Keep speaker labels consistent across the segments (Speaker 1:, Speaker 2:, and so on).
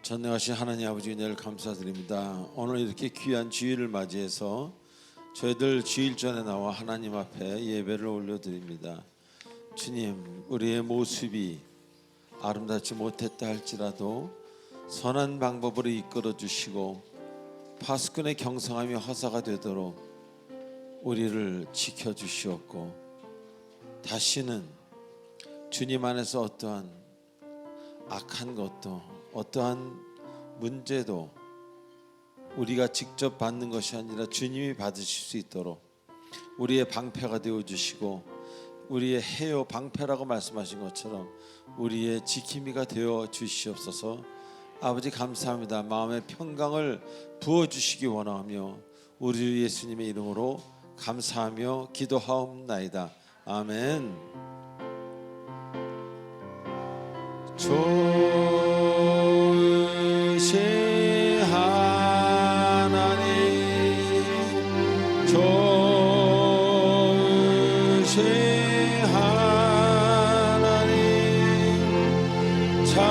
Speaker 1: 전능하신 하나님 아버지 은혜를 감사드립니다. 오늘 이렇게 귀한 주일을 맞이해서 저희들 주일 전에 나와 하나님 앞에 예배를 올려드립니다. 주님, 우리의 모습이 아름답지 못했다 할지라도 선한 방법으로 이끌어 주시고 파수꾼의 경성함이 허사가 되도록 우리를 지켜주시옵고, 다시는 주님 안에서 어떠한 악한 것도 어떠한 문제도 우리가 직접 받는 것이 아니라 주님이 받으실 수 있도록 우리의 방패가 되어주시고, 우리의 해요 방패라고 말씀하신 것처럼 우리의 지킴이가 되어 주시옵소서. 아버지 감사합니다. 마음의 평강을 부어주시기 원하며 우리 예수님의 이름으로 감사하며 기도하옵나이다. 아멘. 좋으신 하나님, 좋으신 하나님, 참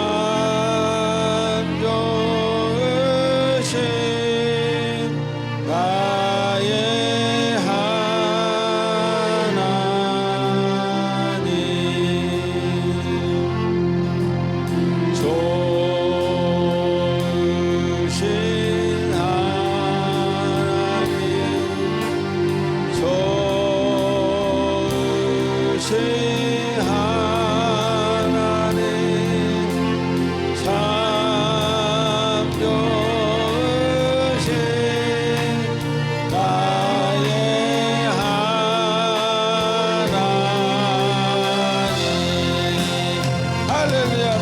Speaker 1: 좋으신 나의 하나님, 좋으신 하나님, 좋으신 하나님, 참 좋으신 나의 하나님. 할렐루야.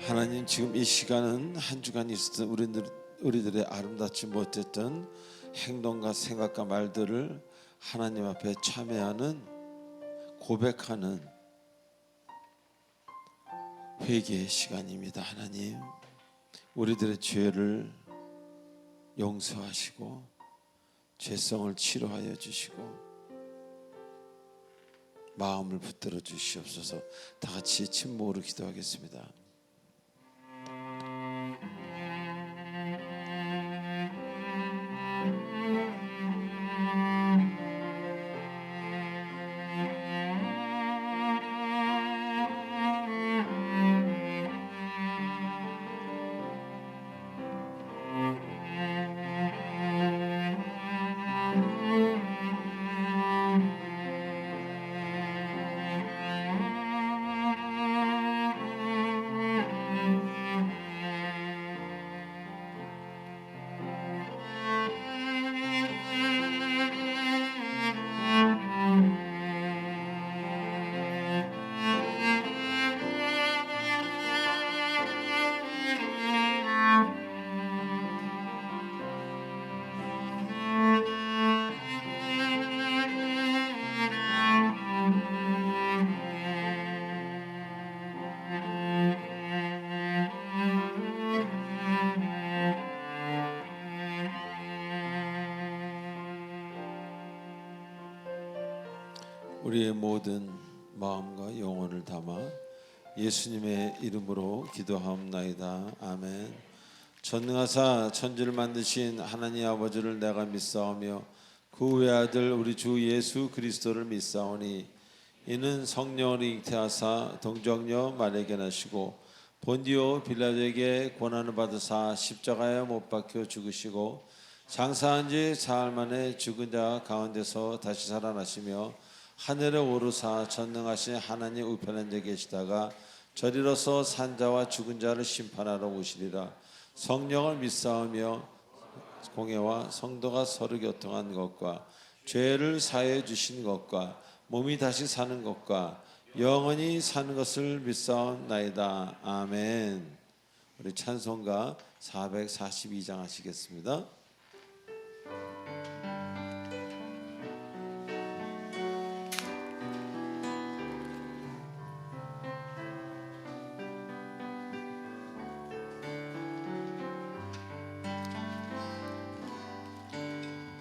Speaker 1: 하나님, 지금 이 시간은 한 주간 있었던 우리들의 아름답지 못했던 행동과 생각과 말들을 하나님 앞에 참회하는, 고백하는 회개의 시간입니다. 하나님, 우리들의 죄를 용서하시고 죄성을 치료하여 주시고 마음을 붙들어 주시옵소서. 다 같이 침묵으로 기도하겠습니다. 우리의 모든 마음과 영혼을 담아 예수님의 이름으로 기도하옵나이다. 아멘. 전능하사 천지를 만드신 하나님 아버지를 내가 믿사오며 그 외아들 우리 주 예수 그리스도를 믿사오니 이는 성령을 잉태하사 동정녀 마리아에게 나시고 본디오 빌라도에게 고난을 받으사 십자가에 못 박혀 죽으시고 장사한 지 사흘 만에 죽은 자 가운데서 다시 살아나시며 하늘에 오르사 전능하신 하나님 우편한 데 계시다가 저리로서 산자와 죽은 자를 심판하러 오시리라. 성령을 믿사오며 공회와 성도가 서로 교통한 것과 죄를 사해 주신 것과 몸이 다시 사는 것과 영원히 사는 것을 믿사옵나이다. 아멘. 우리 찬송가 442장 하시겠습니다.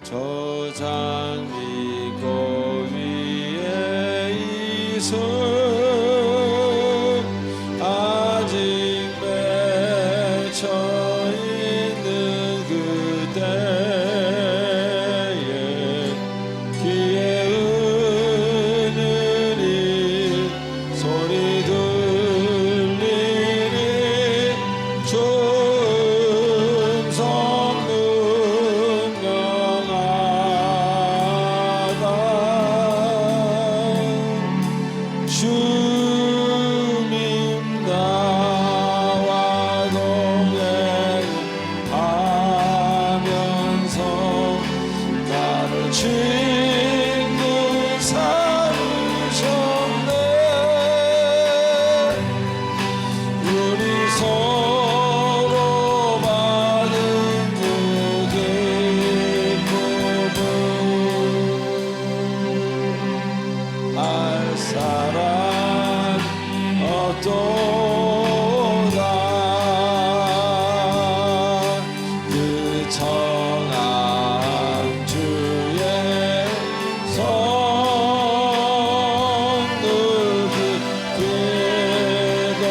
Speaker 1: 저 장미 꽃 위에 이슬 아직 맺혀 있는 그때에 귀에 은은히 소리 들리니 주음성 주님 나와 동행하면서 나를 친구 삼으셨네. 우리 서로 받은 그 기쁨을 알 사람 없도다. 그 청한 주의 성들 그때도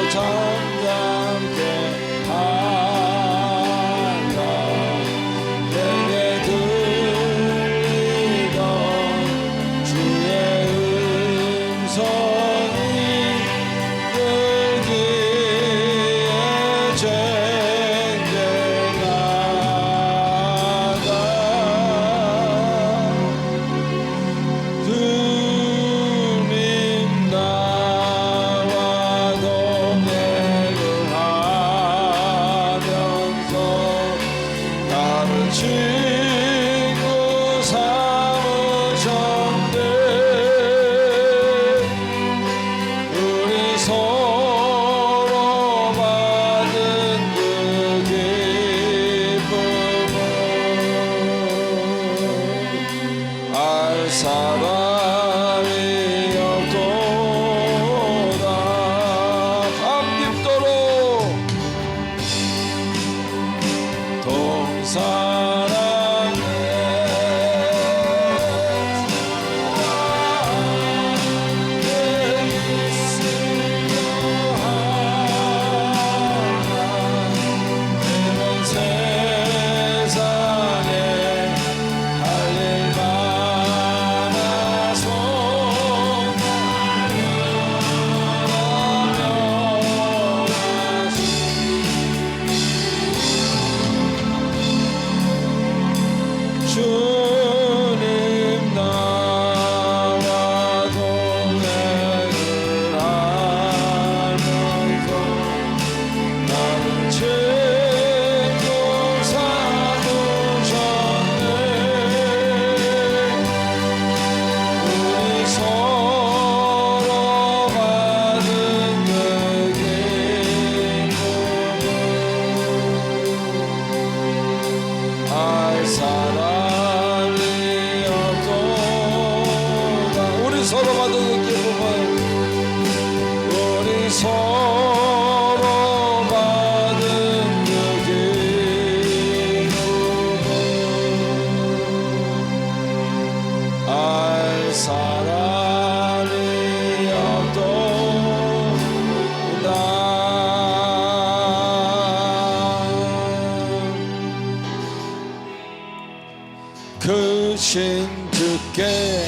Speaker 1: 잠잠케 하라. 내게 들리던 주의 음성이 주님 나와 동행하면서 나를 친구 삼으셨네. 우리 서로 받은 그 기쁨을 알 사람이 없도다. 밤늦도록 동사랑해 세상에 할 일 많아서 주님 나와 동행을 하면서 나를 친구 삼으셨네. 우리 서로 받은 그 기쁨을 알 사람이 없도다. 우리 서로 받은 그 기쁨을 우리 서로 받은 그 기쁨을 알 사람이 없도다. 크신 주께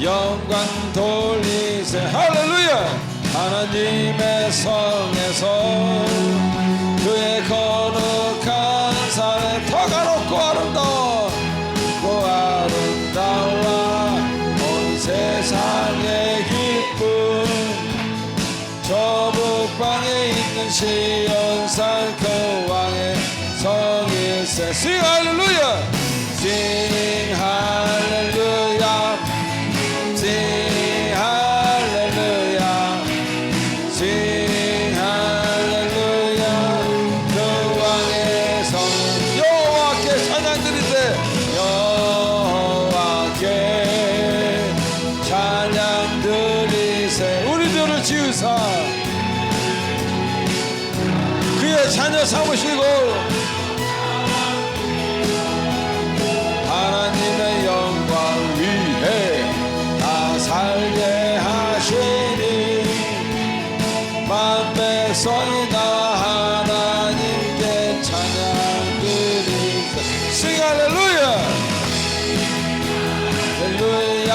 Speaker 1: 영광 돌리세. 할렐루야 하나님의 성에서 그의 거룩한 산에 더 가롭고 아름다워 고 아름다워 온 세상의 기쁨 저 북방에 있는 시온산 그 왕의 성일세 Sing 할렐루야 Sing 할렐루야 Sing 할렐루야 Sing 할렐루야 그 왕의 성은 여호와께 찬양 드리세 여호와께 찬양 드리세 우리들을 지으사 그의 자녀 삼으시고 하나님의 영광 위에 다 살게 하시니 만 백성이 다 하나님께 찬양 드리세 Sing 할렐루야 할렐루야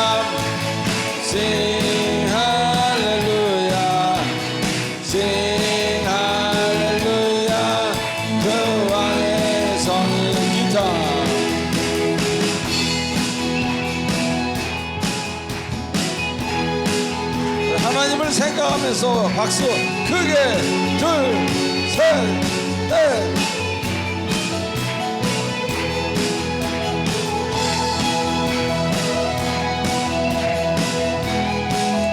Speaker 1: Sing 할렐루야 Sing 할렐루야 그 왕의 성은 기타 하나님을 생각하면서 박수 크게 둘, 셋, 넷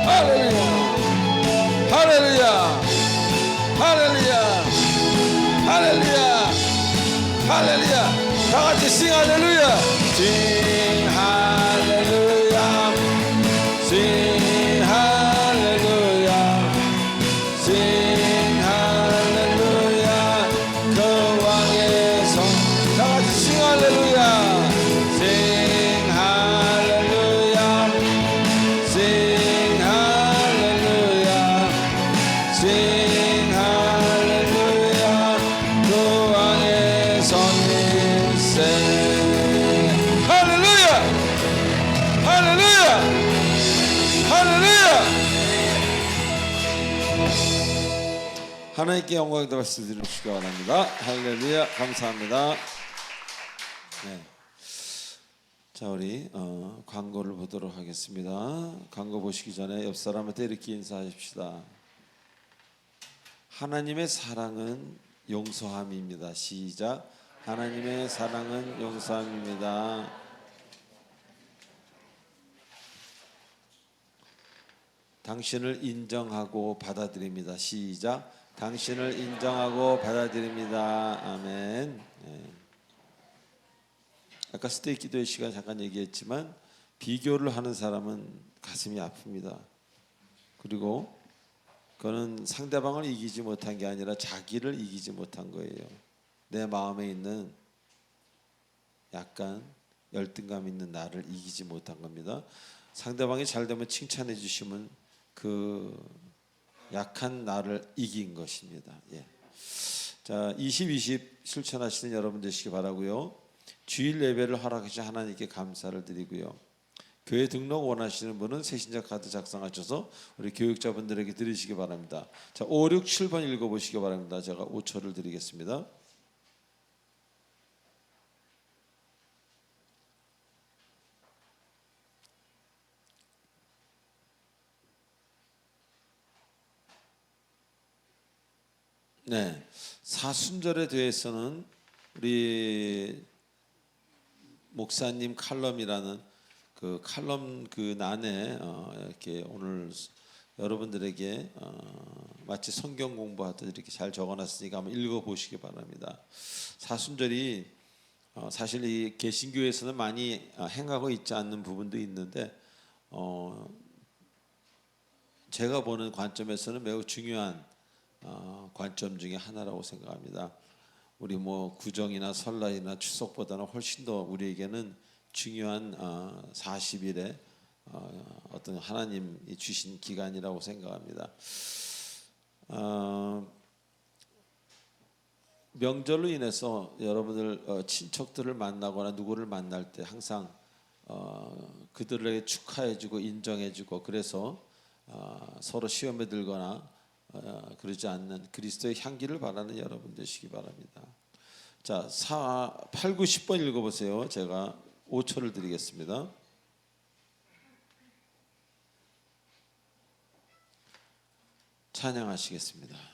Speaker 1: 할렐루야 할렐루야 할렐루야 할렐루야 할렐루야 다같이 sing 할렐루야 sing 할렐루야 sing 할렐루야 sing 할렐루야 그 왕의 성 다같이 sing 할렐루야 sing 할렐루야 sing 할렐루야 sing 할렐루야 그 왕의 성일세 할렐루야 할렐루야 할렐루야 하나님께 영광과 박수 드리시기 바랍니다. 할렐루야 감사합니다. 네. 자 우리 광고를 보도록 하겠습니다. 광고 보시기 전에 옆 사람한테 이렇게 인사하십시다. 하나님의 사랑은 용서함입니다. 시작. 하나님의 사랑은 용서함입니다. 당신을 인정하고 받아들입니다. 시작. 당신을 인정하고 받아들입니다. 아멘. 네. 아까 스테이크 기도의 시간 잠깐 얘기했지만 비교를 하는 사람은 가슴이 아픕니다. 그리고 그거는 상대방을 이기지 못한 게 아니라 자기를 이기지 못한 거예요. 내 마음에 있는 약간 열등감 있는 나를 이기지 못한 겁니다. 상대방이 잘 되면 칭찬해 주시면 그 약한 나를 이긴 것입니다. 예. 자, 20-20 실천하시는 여러분 되시기 바라고요. 주일 예배를 허락하신 하나님께 감사를 드리고요. 교회 등록 원하시는 분은 새신자 카드 작성하셔서 우리 교육자분들에게 드리시기 바랍니다. 자, 5, 6, 7번 읽어보시기 바랍니다. 제가 5초를 드리겠습니다. 네, 사순절에 대해서는 우리 목사님 칼럼이라는 그 칼럼 그 난에 이렇게 오늘 여러분들에게 마치 성경 공부하듯 이렇게 잘 적어놨으니까 한번 읽어보시기 바랍니다. 사순절이 사실 이 개신교에서는 많이 행하고 있지 않는 부분도 있는데 제가 보는 관점에서는 매우 중요한 관점 중에 하나라고 생각합니다. 우리 뭐 구정이나 설날이나 추석보다는 훨씬 더 우리에게는 중요한 40일의 어떤 하나님이 주신 기간이라고 생각합니다. 명절로 인해서 여러분들 친척들을 만나거나 누구를 만날 때 항상 그들에게 축하해주고 인정해주고 그래서 서로 시험에 들거나 그러지 않는 그리스도의 향기를 바라는 여러분 되시기 바랍니다. 자, 8, 9, 10번 읽어보세요. 제가 5초를 드리겠습니다. 찬양하시겠습니다.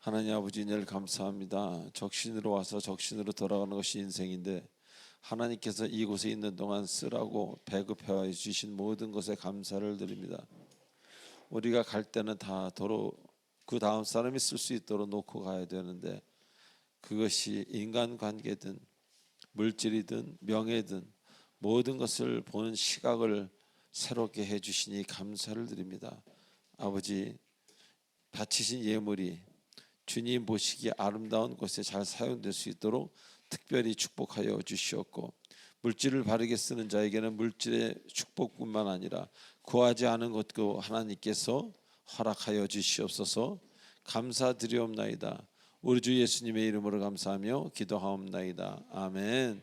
Speaker 1: 하나님 아버지 늘 감사합니다. 적신으로 와서 적신으로 돌아가는 것이 인생인데 하나님께서 이곳에 있는 동안 쓰라고 배급해 주신 모든 것에 감사를 드립니다. 우리가 갈 때는 다 도로 그 다음 사람이 쓸 수 있도록 놓고 가야 되는데 그것이 인간관계든 물질이든 명예든 모든 것을 보는 시각을 새롭게 해주시니 감사를 드립니다. 아버지, 바치신 예물이 주님 보시기에 아름다운 곳에 잘 사용될 수 있도록 특별히 축복하여 주시옵고, 물질을 바르게 쓰는 자에게는 물질의 축복뿐만 아니라 구하지 않은 것도 하나님께서 허락하여 주시옵소서. 감사드리옵나이다. 우리 주 예수님의 이름으로 감사하며 기도하옵나이다. 아멘.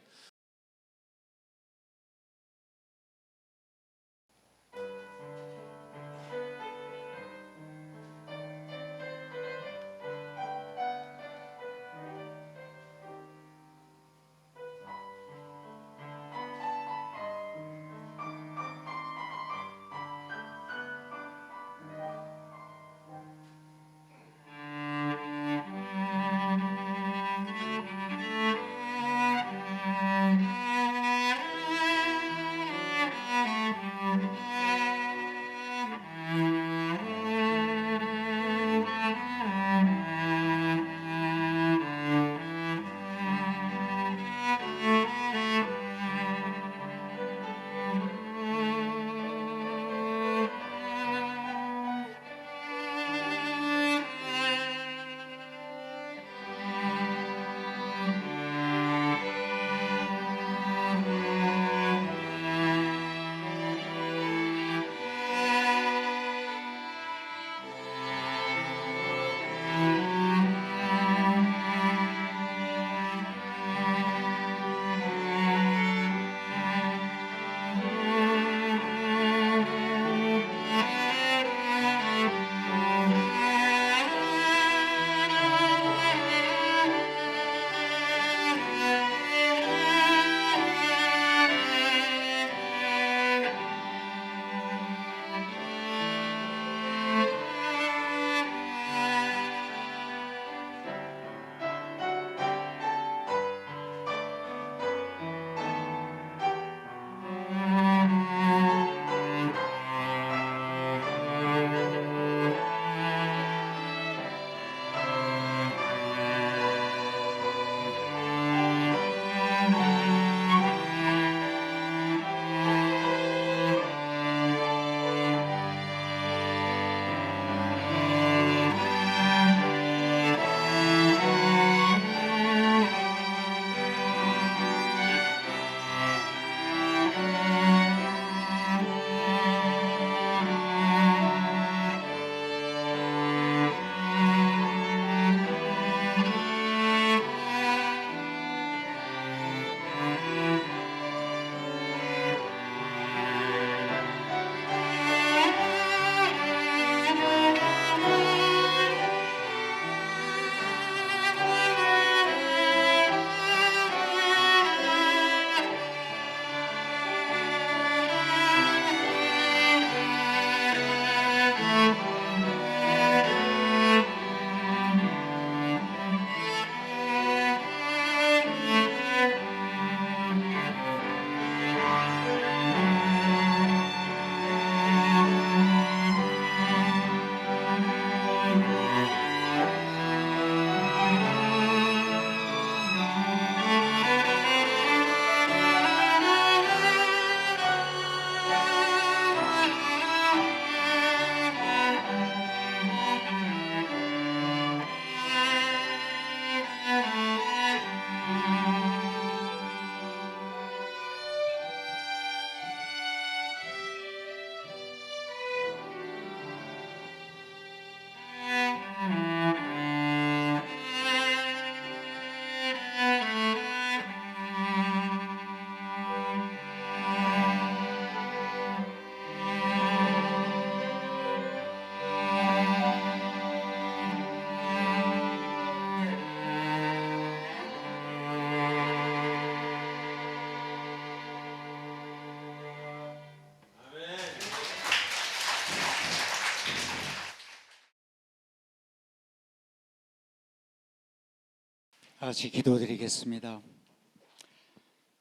Speaker 2: 같이 기도드리겠습니다.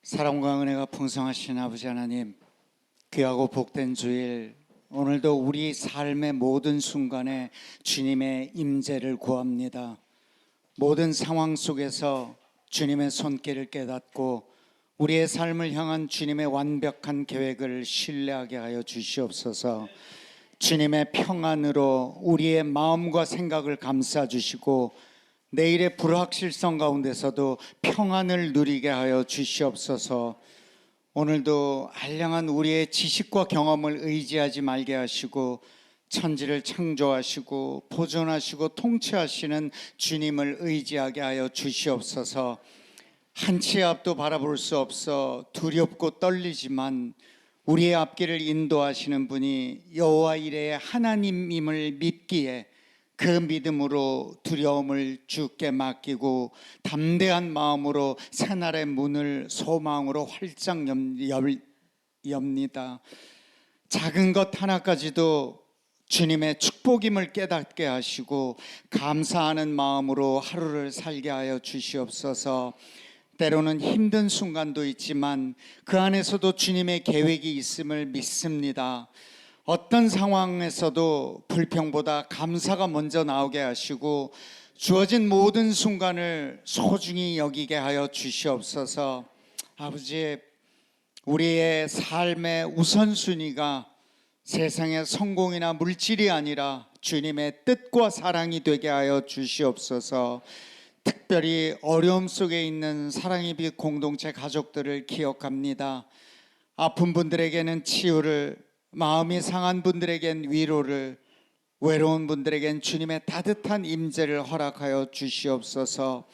Speaker 2: 사랑과 은혜가 풍성하신 아버지 하나님, 귀하고 복된 주일, 오늘도 우리 삶의 모든 순간에 주님의 임재를 구합니다. 모든 상황 속에서 주님의 손길을 깨닫고 우리의 삶을 향한 주님의 완벽한 계획을 신뢰하게 하여 주시옵소서. 주님의 평안으로 우리의 마음과 생각을 감싸 주시고 내일의 불확실성 가운데서도 평안을 누리게 하여 주시옵소서. 오늘도 알량한 우리의 지식과 경험을 의지하지 말게 하시고 천지를 창조하시고 보존하시고 통치하시는 주님을 의지하게 하여 주시옵소서. 한치의 앞도 바라볼 수 없어 두렵고 떨리지만 우리의 앞길을 인도하시는 분이 여호와 이레의 하나님임을 믿기에 그 믿음으로 두려움을 주께 맡기고 담대한 마음으로 새날의 문을 소망으로 활짝 엽니다. 작은 것 하나까지도 주님의 축복임을 깨닫게 하시고 감사하는 마음으로 하루를 살게 하여 주시옵소서. 때로는 힘든 순간도 있지만 그 안에서도 주님의 계획이 있음을 믿습니다. 어떤 상황에서도 불평보다 감사가 먼저 나오게 하시고 주어진 모든 순간을 소중히 여기게 하여 주시옵소서. 아버지, 우리의 삶의 우선순위가 세상의 성공이나 물질이 아니라 주님의 뜻과 사랑이 되게 하여 주시옵소서. 특별히 어려움 속에 있는 사랑의 빛 공동체 가족들을 기억합니다. 아픈 분들에게는 치유를, 마음이 상한 분들에겐 위로를, 외로운 분들에겐 주님의 따뜻한 임재를 허락하여 주시옵소서.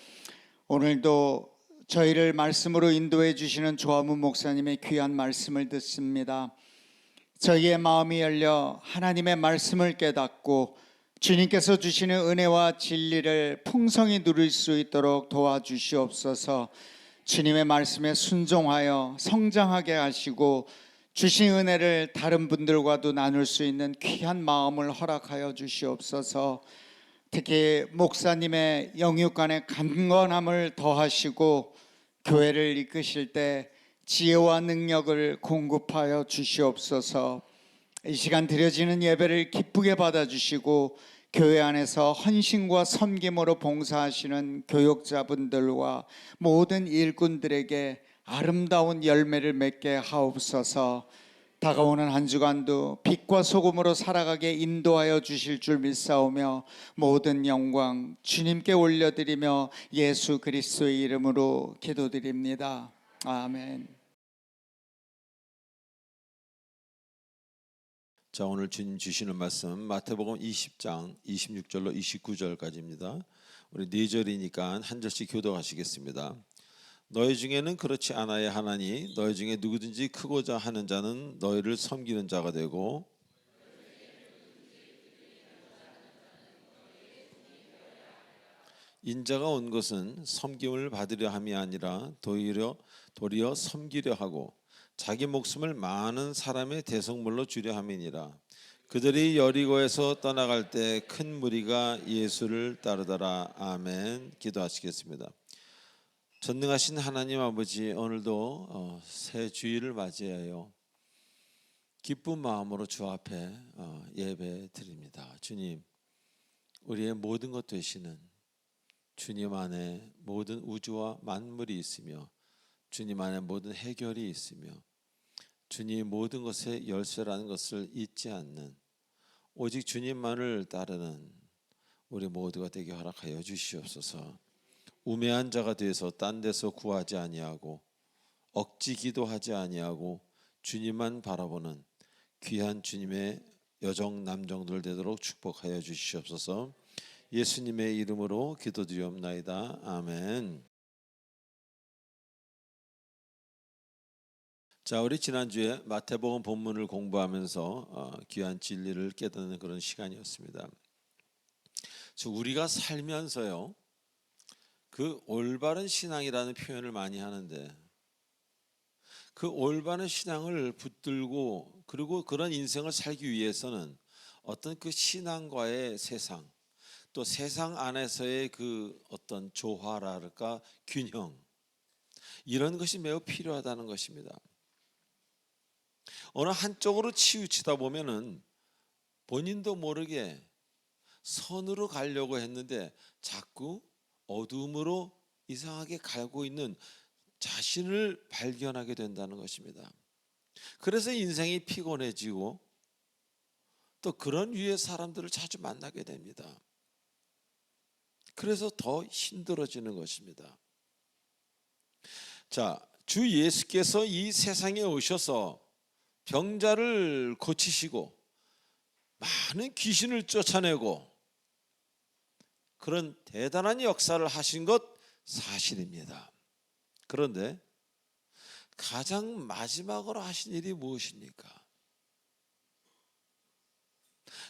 Speaker 2: 오늘도 저희를 말씀으로 인도해 주시는 조화문 목사님의 귀한 말씀을 듣습니다. 저희의 마음이 열려 하나님의 말씀을 깨닫고 주님께서 주시는 은혜와 진리를 풍성히 누릴 수 있도록 도와주시옵소서. 주님의 말씀에 순종하여 성장하게 하시고 주신 은혜를 다른 분들과도 나눌 수 있는 귀한 마음을 허락하여 주시옵소서. 특히 목사님의 영육간의 강건함을 더하시고 교회를 이끄실 때 지혜와 능력을 공급하여 주시옵소서. 이 시간 드려지는 예배를 기쁘게 받아주시고 교회 안에서 헌신과 섬김으로 봉사하시는 교역자분들과 모든 일꾼들에게 아름다운 열매를 맺게 하옵소서. 다가오는 한 주간도 빛과 소금으로 살아가게 인도하여 주실 줄 믿사오며 모든 영광 주님께 올려드리며 예수 그리스도의 이름으로 기도드립니다. 아멘.
Speaker 1: 자, 오늘 주님 주시는 말씀 마태복음 20장 26절로 29절까지입니다. 우리 4절이니까 한 절씩 교독하시겠습니다. 너희 중에는 그렇지 않아야 하나니 너희 중에 누구든지 크고자 하는 자는 너희를 섬기는 자가 되고 인자가 온 것은 섬김을 받으려 함이 아니라 도리어 섬기려 하고 자기 목숨을 많은 사람의 대속물로 주려 함이니라. 그들이 여리고에서 떠나갈 때 큰 무리가 예수를 따르더라. 아멘. 기도하시겠습니다. 전능하신 하나님 아버지, 오늘도 새 주일을 맞이하여 기쁜 마음으로 주 앞에 예배 드립니다. 주님, 우리의 모든 것 되시는 주님 안에 모든 우주와 만물이 있으며 주님 안에 모든 해결이 있으며 주님 모든 것의 열쇠라는 것을 잊지 않는 오직 주님만을 따르는 우리 모두가 되게 허락하여 주시옵소서. 우매한 자가 되어서 딴 데서 구하지 아니하고 억지 기도하지 아니하고 주님만 바라보는 귀한 주님의 여정 남정들 되도록 축복하여 주시옵소서. 예수님의 이름으로 기도드리옵나이다. 아멘. 자, 우리 지난주에 마태복음 본문을 공부하면서 귀한 진리를 깨닫는 그런 시간이었습니다. 우리가 살면서요, 그 올바른 신앙이라는 표현을 많이 하는데 그 올바른 신앙을 붙들고 그리고 그런 인생을 살기 위해서는 어떤 그 신앙과의 세상, 또 세상 안에서의 그 어떤 조화랄까 균형, 이런 것이 매우 필요하다는 것입니다. 어느 한쪽으로 치우치다 보면은 본인도 모르게 선으로 가려고 했는데 자꾸 어두움으로 이상하게 가고 있는 자신을 발견하게 된다는 것입니다. 그래서 인생이 피곤해지고 또 그런 유의 사람들을 자주 만나게 됩니다. 그래서 더 힘들어지는 것입니다. 자, 주 예수께서 이 세상에 오셔서 병자를 고치시고 많은 귀신을 쫓아내고 그런 대단한 역사를 하신 것 사실입니다. 그런데 가장 마지막으로 하신 일이 무엇입니까?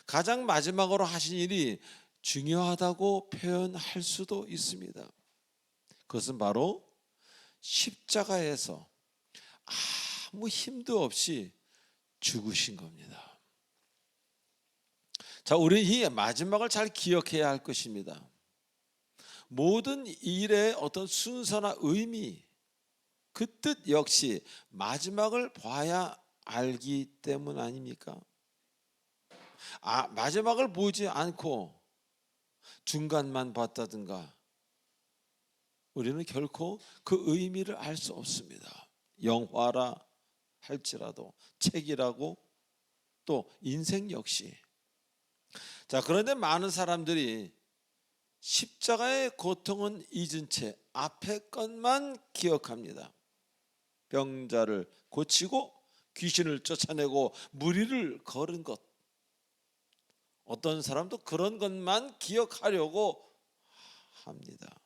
Speaker 1: 가장 마지막으로 하신 일이 중요하다고 표현할 수도 있습니다. 그것은 바로 십자가에서 아무 힘도 없이 죽으신 겁니다. 자, 우리는 이 마지막을 잘 기억해야 할 것입니다. 모든 일의 어떤 순서나 의미, 그 뜻 역시 마지막을 봐야 알기 때문 아닙니까? 마지막을 보지 않고 중간만 봤다든가 우리는 결코 그 의미를 알 수 없습니다. 영화라 할지라도, 책이라고, 또 인생 역시. 자, 그런데 많은 사람들이 십자가의 고통은 잊은 채 앞에 것만 기억합니다. 병자를 고치고 귀신을 쫓아내고 무리를 걸은 것, 어떤 사람도 그런 것만 기억하려고 합니다.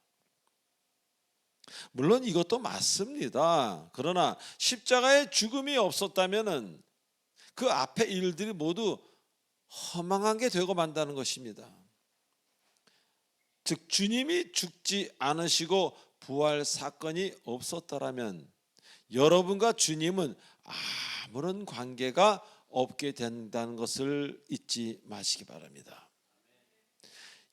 Speaker 1: 물론 이것도 맞습니다. 그러나 십자가의 죽음이 없었다면 그 앞에 일들이 모두 허망하게 되고 만다는 것입니다. 즉 주님이 죽지 않으시고 부활 사건이 없었더라면 여러분과 주님은 아무런 관계가 없게 된다는 것을 잊지 마시기 바랍니다.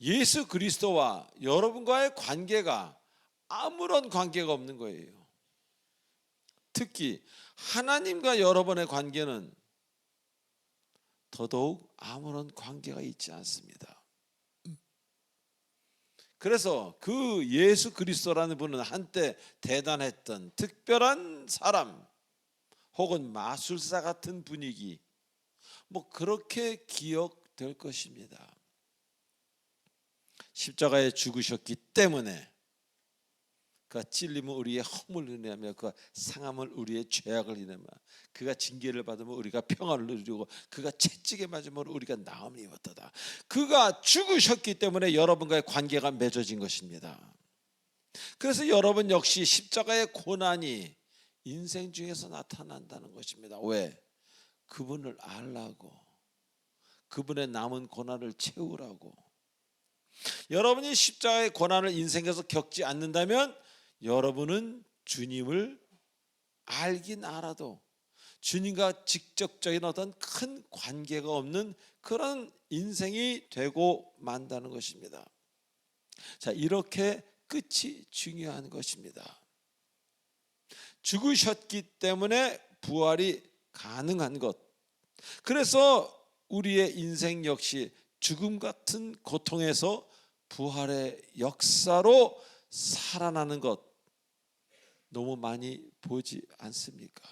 Speaker 1: 예수 그리스도와 여러분과의 관계가 아무런 관계가 없는 거예요. 특히 하나님과 여러분의 관계는 더더욱 아무런 관계가 있지 않습니다. 그래서 그 예수 그리스도라는 분은 한때 대단했던 특별한 사람 혹은 마술사 같은 분위기, 그렇게 기억될 것입니다. 십자가에 죽으셨기 때문에 그가 찔림은 우리의 허물을 인하며 그가 상함은 우리의 죄악을 인하며 그가 징계를 받으면 우리가 평화를 누리고 그가 채찍에 맞으면 우리가 나음을 입었다. 그가 죽으셨기 때문에 여러분과의 관계가 맺어진 것입니다. 그래서 여러분 역시 십자가의 고난이 인생 중에서 나타난다는 것입니다. 왜? 그분을 알라고, 그분의 남은 고난을 채우라고. 여러분이 십자가의 고난을 인생에서 겪지 않는다면 여러분은 주님을 알긴 알아도 주님과 직접적인 어떤 큰 관계가 없는 그런 인생이 되고 만다는 것입니다. 자, 이렇게 끝이 중요한 것입니다. 죽으셨기 때문에 부활이 가능한 것. 그래서 우리의 인생 역시 죽음 같은 고통에서 부활의 역사로 살아나는 것 너무 많이 보지 않습니까?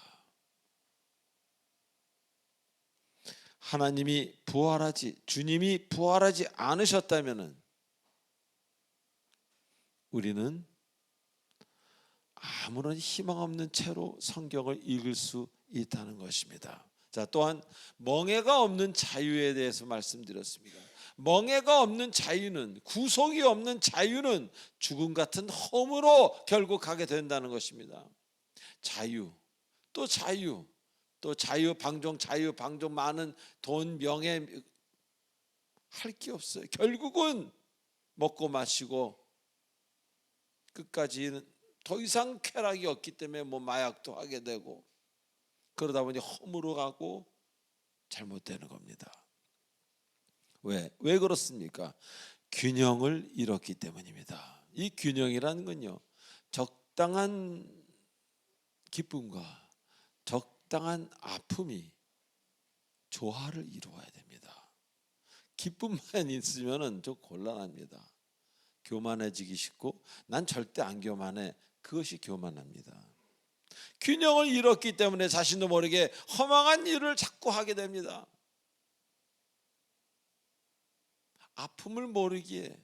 Speaker 1: 주님이 부활하지 않으셨다면 우리는 아무런 희망 없는 채로 성경을 읽을 수 있다는 것입니다. 자, 또한 멍에가 없는 자유에 대해서 말씀드렸습니다. 멍에가 없는 자유는, 구속이 없는 자유는 죽음 같은 험으로 결국 가게 된다는 것입니다. 자유, 또 자유, 또 자유 방종 많은 돈, 명예 할 게 없어요. 결국은 먹고 마시고 끝까지는 더 이상 쾌락이 없기 때문에 마약도 하게 되고 그러다 보니 험으로 가고 잘못되는 겁니다. 왜 그렇습니까? 균형을 잃었기 때문입니다. 이 균형이라는 건요, 적당한 기쁨과 적당한 아픔이 조화를 이루어야 됩니다. 기쁨만 있으면 좀 곤란합니다. 교만해지기 쉽고 난 절대 안 교만해, 그것이 교만합니다. 균형을 잃었기 때문에 자신도 모르게 허망한 일을 자꾸 하게 됩니다. 아픔을 모르기에,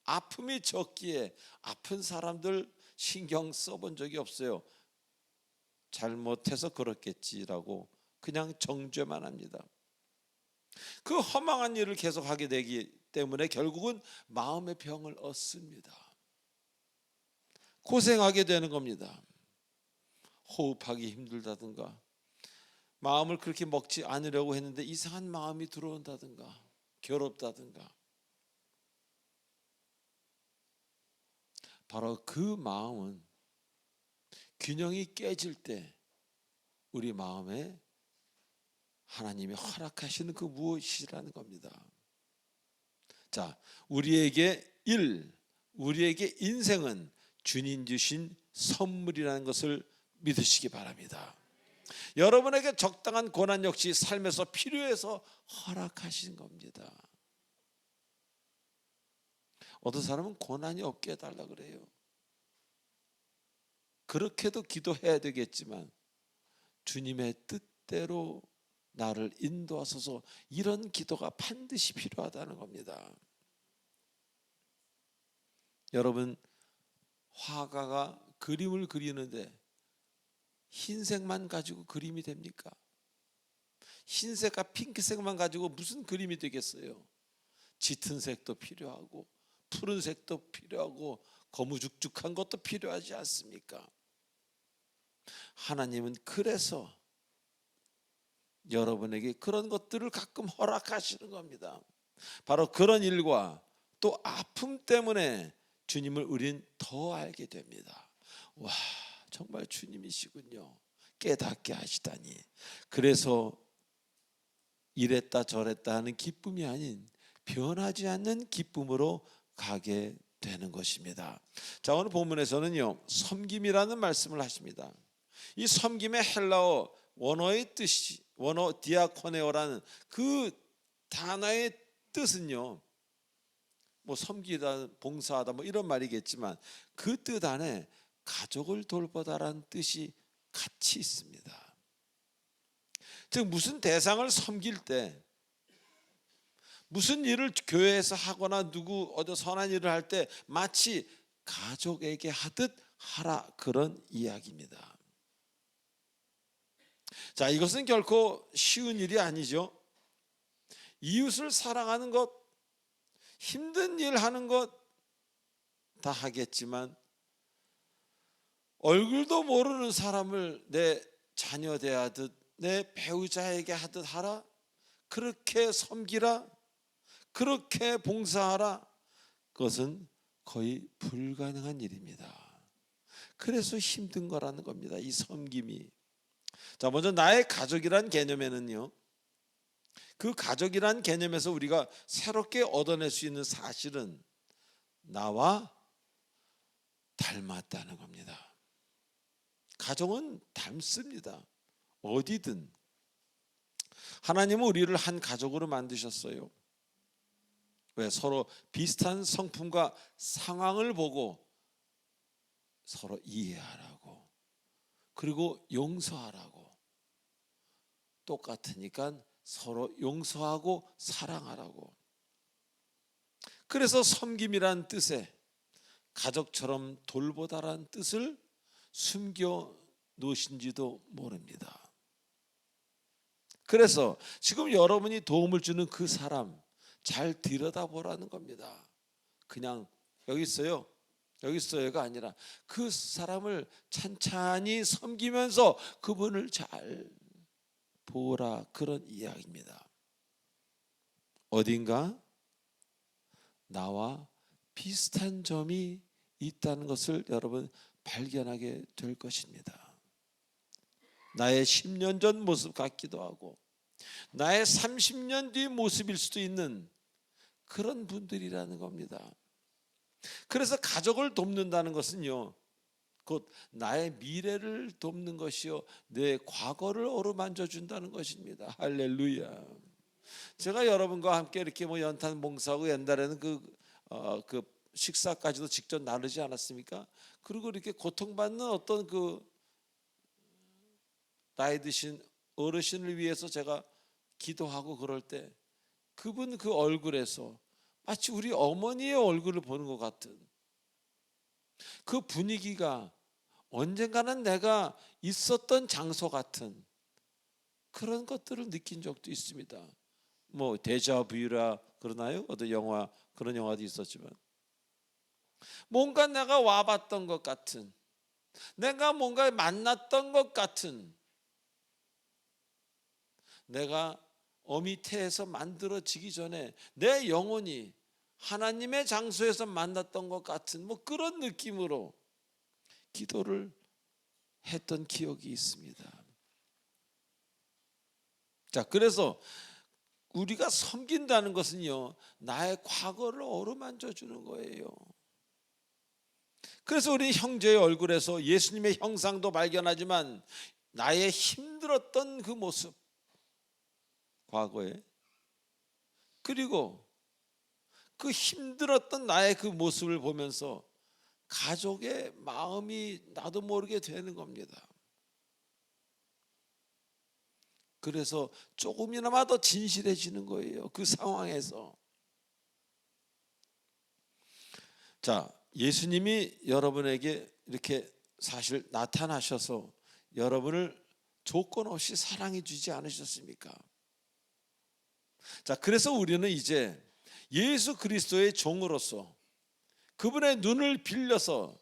Speaker 1: 아픔이 적기에 아픈 사람들 신경 써본 적이 없어요. 잘못해서 그렇겠지라고 그냥 정죄만 합니다. 그 허망한 일을 계속하게 되기 때문에 결국은 마음의 병을 얻습니다. 고생하게 되는 겁니다. 호흡하기 힘들다든가, 마음을 그렇게 먹지 않으려고 했는데 이상한 마음이 들어온다든가, 괴롭다든가. 바로 그 마음은 균형이 깨질 때 우리 마음에 하나님이 허락하시는 그 무엇이라는 겁니다. 자, 우리에게 인생은 주님 주신 선물이라는 것을 믿으시기 바랍니다. 여러분에게 적당한 고난 역시 삶에서 필요해서 허락하신 겁니다. 어떤 사람은 고난이 없게 해달라 그래요. 그렇게도 기도해야 되겠지만 주님의 뜻대로 나를 인도하소서, 이런 기도가 반드시 필요하다는 겁니다. 여러분, 화가가 그림을 그리는데 흰색만 가지고 그림이 됩니까? 흰색과 핑크색만 가지고 무슨 그림이 되겠어요? 짙은 색도 필요하고 푸른 색도 필요하고 거무죽죽한 것도 필요하지 않습니까? 하나님은 그래서 여러분에게 그런 것들을 가끔 허락하시는 겁니다. 바로 그런 일과 또 아픔 때문에 주님을 우린 더 알게 됩니다. 와, 정말 주님이시군요. 깨닫게 하시다니. 그래서 이랬다 저랬다 하는 기쁨이 아닌 변하지 않는 기쁨으로 가게 되는 것입니다. 자, 오늘 본문에서는요, 섬김이라는 말씀을 하십니다. 이 섬김의 헬라어 원어의 뜻이, 원어 디아코네오라는 그 단어의 뜻은요, 뭐 섬기다, 봉사하다 뭐 이런 말이겠지만 그 뜻 안에 가족을 돌보다라는 뜻이 같이 있습니다. 즉 무슨 대상을 섬길 때, 무슨 일을 교회에서 하거나 누구 어디 선한 일을 할 때 마치 가족에게 하듯 하라, 그런 이야기입니다. 자, 이것은 결코 쉬운 일이 아니죠. 이웃을 사랑하는 것, 힘든 일 하는 것 다 하겠지만 얼굴도 모르는 사람을 내 자녀 대하듯 내 배우자에게 하듯 하라, 그렇게 섬기라, 그렇게 봉사하라, 그것은 거의 불가능한 일입니다. 그래서 힘든 거라는 겁니다, 이 섬김이. 자, 먼저 나의 가족이란 개념에는요, 그 가족이란 개념에서 우리가 새롭게 얻어낼 수 있는 사실은 나와 닮았다는 겁니다. 가족은 닮습니다. 어디든. 하나님은 우리를 한 가족으로 만드셨어요. 왜? 서로 비슷한 성품과 상황을 보고 서로 이해하라고, 그리고 용서하라고. 똑같으니까 서로 용서하고 사랑하라고. 그래서 섬김이란 뜻에 가족처럼 돌보다라는 뜻을 숨겨 놓으신지도 모릅니다. 그래서 지금 여러분이 도움을 주는 그 사람 잘 들여다보라는 겁니다. 그냥 여기 있어요, 여기 있어요가 아니라 그 사람을 찬찬히 섬기면서 그분을 잘 보라, 그런 이야기입니다. 어딘가 나와 비슷한 점이 있다는 것을 여러분 발견하게 될 것입니다. 나의 10년 전 모습 같기도 하고 나의 30년 뒤 모습일 수도 있는 그런 분들이라는 겁니다. 그래서 가족을 돕는다는 것은요, 곧 나의 미래를 돕는 것이요, 내 과거를 어루만져 준다는 것입니다. 할렐루야. 제가 여러분과 함께 이렇게 뭐 연탄 봉사하고 옛날에는 그 식사까지도 직접 나누지 않았습니까? 그리고 이렇게 고통받는 어떤 그 나이 드신 어르신을 위해서 제가 기도하고 그럴 때 그분 그 얼굴에서 마치 우리 어머니의 얼굴을 보는 것 같은 그 분위기가 언젠가는 내가 있었던 장소 같은 그런 것들을 느낀 적도 있습니다. 뭐 데자뷰라 그러나요? 어떤 영화, 그런 영화도 있었지만 뭔가 내가 와봤던 것 같은, 내가 뭔가 만났던 것 같은, 내가 어미 태에서 만들어지기 전에 내 영혼이 하나님의 장소에서 만났던 것 같은 뭐 그런 느낌으로 기도를 했던 기억이 있습니다. 자, 그래서 우리가 섬긴다는 것은요, 나의 과거를 어루만져 주는 거예요. 그래서 우리 형제의 얼굴에서 예수님의 형상도 발견하지만 나의 힘들었던 그 모습, 과거에, 그리고 그 힘들었던 나의 그 모습을 보면서 가족의 마음이 나도 모르게 되는 겁니다. 그래서 조금이나마 더 진실해지는 거예요, 그 상황에서. 자, 예수님이 여러분에게 이렇게 사실 나타나셔서 여러분을 조건 없이 사랑해 주지 않으셨습니까? 자, 그래서 우리는 이제 예수 그리스도의 종으로서 그분의 눈을 빌려서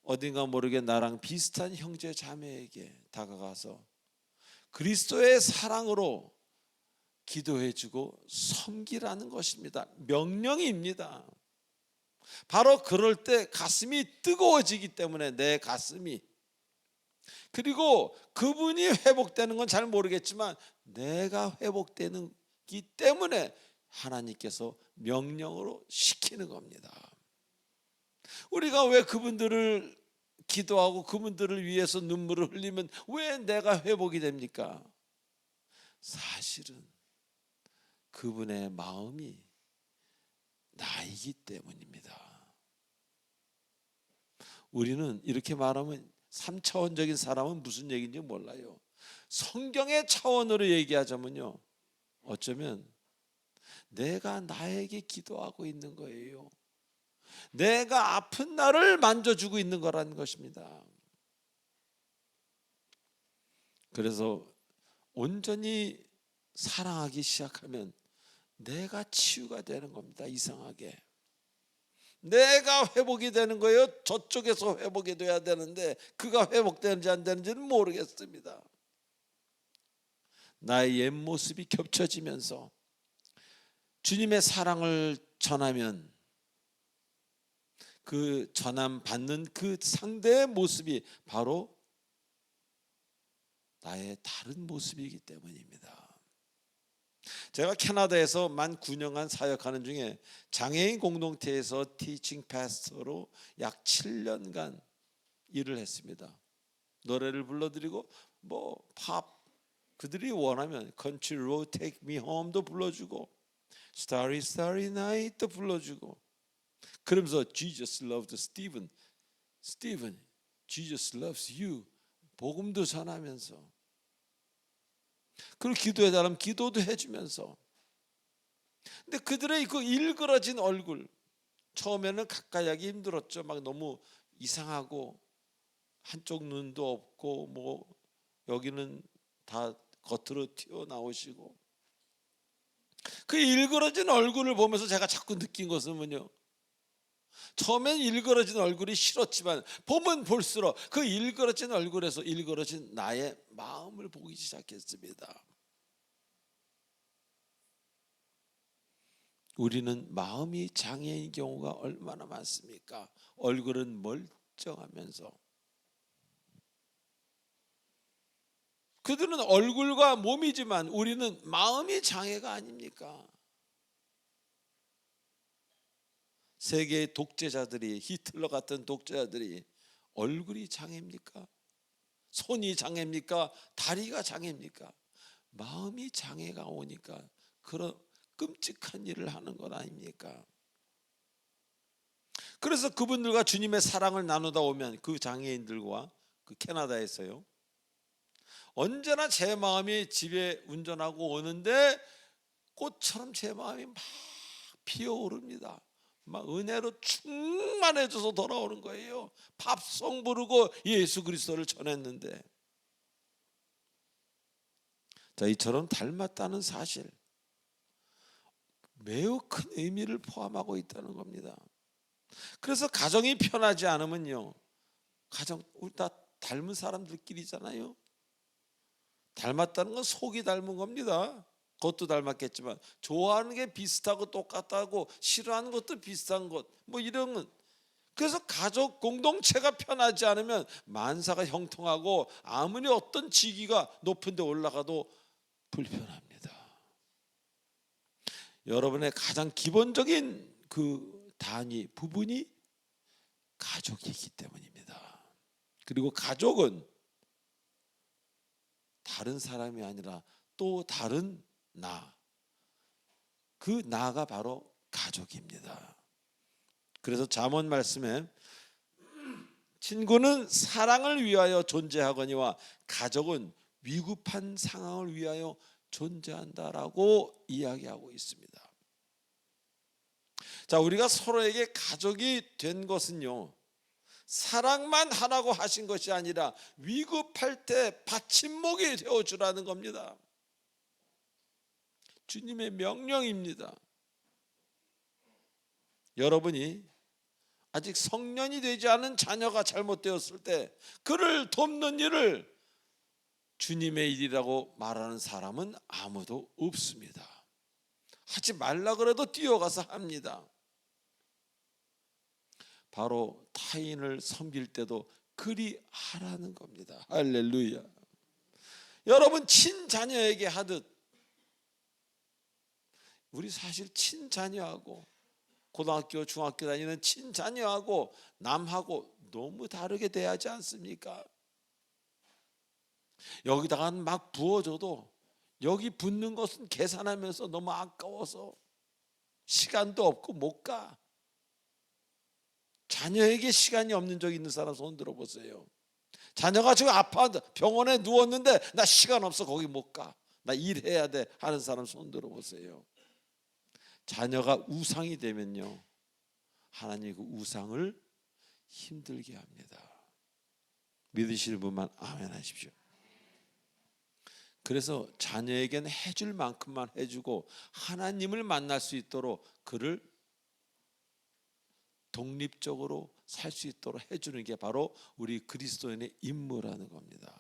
Speaker 1: 어딘가 모르게 나랑 비슷한 형제 자매에게 다가가서 그리스도의 사랑으로 기도해주고 섬기라는 것입니다. 명령입니다. 바로 그럴 때 가슴이 뜨거워지기 때문에 내 가슴이, 그리고 그분이 회복되는 건 잘 모르겠지만 내가 회복되기 때문에 하나님께서 명령으로 시키는 겁니다. 우리가 왜 그분들을 기도하고 그분들을 위해서 눈물을 흘리면 왜 내가 회복이 됩니까? 사실은 그분의 마음이 나이기 때문입니다. 우리는 이렇게 말하면 3차원적인 사람은 무슨 얘기인지 몰라요. 성경의 차원으로 얘기하자면요, 어쩌면 내가 나에게 기도하고 있는 거예요. 내가 아픈 나를 만져주고 있는 거라는 것입니다. 그래서 온전히 사랑하기 시작하면 내가 치유가 되는 겁니다. 이상하게 내가 회복이 되는 거예요. 저쪽에서 회복이 돼야 되는데 그가 회복되는지 안 되는지는 모르겠습니다. 나의 옛 모습이 겹쳐지면서 주님의 사랑을 전하면 그 전함 받는 그 상대의 모습이 바로 나의 다른 모습이기 때문입니다. 제가 캐나다에서 만 9년간 사역하는 중에 장애인 공동체에서 티칭 패스터로 약 7년간 일을 했습니다. 노래를 불러드리고 뭐 팝, 그들이 원하면 Country Road Take Me Home도 불러주고 Starry Starry Night도 불러주고, 그러면서 Jesus loved Stephen, Stephen, Jesus loves you 복음도 전하면서, 그리고 기도해달라면 기도도 해주면서. 근데 그들의 그 일그러진 얼굴, 처음에는 가까이 하기 힘들었죠. 막 너무 이상하고 한쪽 눈도 없고 뭐 여기는 다 겉으로 튀어나오시고, 그 일그러진 얼굴을 보면서 제가 자꾸 느낀 것은 뭐냐, 처음엔 일그러진 얼굴이 싫었지만 보면 볼수록 그 일그러진 얼굴에서 일그러진 나의 마음을 보기 시작했습니다. 우리는 마음이 장애인 경우가 얼마나 많습니까? 얼굴은 멀쩡하면서. 그들은 얼굴과 몸이지만 우리는 마음이 장애가 아닙니까? 세계의 독재자들이, 히틀러 같은 독재자들이 얼굴이 장애입니까? 손이 장애입니까? 다리가 장애입니까? 마음이 장애가 오니까 그런 끔찍한 일을 하는 건 아닙니까? 그래서 그분들과 주님의 사랑을 나누다 오면 그 장애인들과 그 캐나다에서요, 언제나 제 마음이 집에 운전하고 오는데 꽃처럼 제 마음이 막 피어오릅니다. 막 은혜로 충만해져서 돌아오는 거예요. 팝송 부르고 예수 그리스도를 전했는데. 자, 이처럼 닮았다는 사실, 매우 큰 의미를 포함하고 있다는 겁니다. 그래서 가정이 편하지 않으면요, 가정 우리 다 닮은 사람들끼리잖아요. 닮았다는 건 속이 닮은 겁니다. 그것도 닮았겠지만 좋아하는 게 비슷하고 똑같다고 싫어하는 것도 비슷한 것, 뭐 이런 건. 그래서 가족 공동체가 편하지 않으면 만사가 형통하고 아무리 어떤 직위가 높은 데 올라가도 불편합니다. 여러분의 가장 기본적인 그 단위, 부분이 가족이기 때문입니다. 그리고 가족은 다른 사람이 아니라 또 다른 나, 그 나가 바로 가족입니다. 그래서 잠언 말씀에 친구는 사랑을 위하여 존재하거니와 가족은 위급한 상황을 위하여 존재한다라고 이야기하고 있습니다. 자, 우리가 서로에게 가족이 된 것은요, 사랑만 하라고 하신 것이 아니라 위급할 때 받침목이 되어주라는 겁니다. 주님의 명령입니다. 여러분이 아직 성년이 되지 않은 자녀가 잘못되었을 때 그를 돕는 일을 주님의 일이라고 말하는 사람은 아무도 없습니다. 하지 말라 그래도 뛰어가서 합니다. 바로 타인을 섬길 때도 그리 하라는 겁니다. 할렐루야. 여러분, 친자녀에게 하듯 우리 사실 친자녀하고 고등학교 중학교 다니는 친자녀하고 남하고 너무 다르게 대하지 않습니까? 여기다가 막 부어줘도 여기 붓는 것은 계산하면서 너무 아까워서 시간도 없고 못 가. 자녀에게 시간이 없는 적 있는 사람 손 들어보세요. 자녀가 지금 아파 병원에 누웠는데 나 시간 없어 거기 못 가, 나 일해야 돼 하는 사람 손 들어보세요. 자녀가 우상이 되면요, 하나님이 그 우상을 힘들게 합니다. 믿으시는 분만 아멘 하십시오. 그래서 자녀에게는 해줄 만큼만 해주고 하나님을 만날 수 있도록 그를 독립적으로 살 수 있도록 해주는 게 바로 우리 그리스도인의 임무라는 겁니다.